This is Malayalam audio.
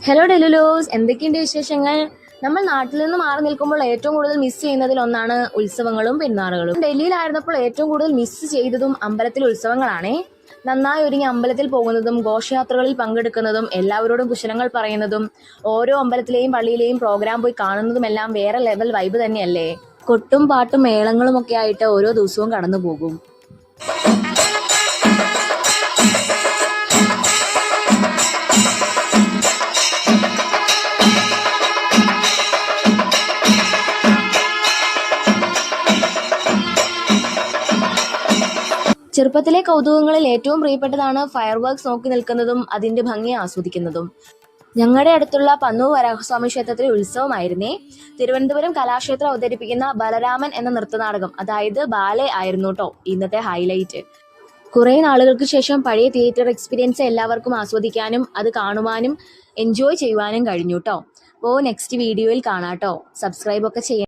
ഹലോ ഡെലുലോസ്, എന്തൊക്കെയുണ്ട് വിശേഷങ്ങൾ? നമ്മൾ നാട്ടിൽ നിന്ന് മാറി നിൽക്കുമ്പോൾ ഏറ്റവും കൂടുതൽ മിസ് ചെയ്യുന്നതിൽ ഒന്നാണ് ഉത്സവങ്ങളും പെരുന്നാളുകളും. ഡൽഹിയിലായിരുന്നപ്പോൾ ഏറ്റവും കൂടുതൽ മിസ് ചെയ്തതും അമ്പലത്തിലെ ഉത്സവങ്ങളാണേ. നന്നായി ഒരുങ്ങി അമ്പലത്തിൽ പോകുന്നതും ഘോഷയാത്രകളിൽ പങ്കെടുക്കുന്നതും എല്ലാവരോടും കുശലങ്ങൾ പറയുന്നതും ഓരോ അമ്പലത്തിലെയും പള്ളിയിലെയും പ്രോഗ്രാം പോയി കാണുന്നതുമെല്ലാം വേറെ ലെവൽ വൈബ് തന്നെയല്ലേ. കൊട്ടും പാട്ടും മേളങ്ങളും ഒക്കെ ആയിട്ട് ഓരോ ദിവസവും കടന്നു പോകും. ചെറുപ്പത്തിലെ കൗതുകങ്ങളിൽ ഏറ്റവും പ്രിയപ്പെട്ടതാണ് ഫയർ വർക്ക്സ് നോക്കി നിൽക്കുന്നതും അതിന്റെ ഭംഗി ആസ്വദിക്കുന്നതും. ഞങ്ങളുടെ അടുത്തുള്ള പന്നൂർ വരാഹസ്വാമി ക്ഷേത്രത്തിലെ ഉത്സവമായിരുന്നേ. തിരുവനന്തപുരം കലാക്ഷേത്രം അവതരിപ്പിക്കുന്ന ബലരാമൻ എന്ന നൃത്തനാടകം, അതായത് ബാലെ ആയിരുന്നു കേട്ടോ ഇന്നത്തെ ഹൈലൈറ്റ്. കുറെ നാളുകൾക്ക് ശേഷം പഴയ തിയേറ്റർ എക്സ്പീരിയൻസ് എല്ലാവർക്കും ആസ്വദിക്കാനും അത് കാണുവാനും എൻജോയ് ചെയ്യുവാനും കഴിഞ്ഞു കേട്ടോ. അപ്പോൾ നെക്സ്റ്റ് വീഡിയോയിൽ കാണാം കേട്ടോ. സബ്സ്ക്രൈബ് ഒക്കെ ചെയ്യാം.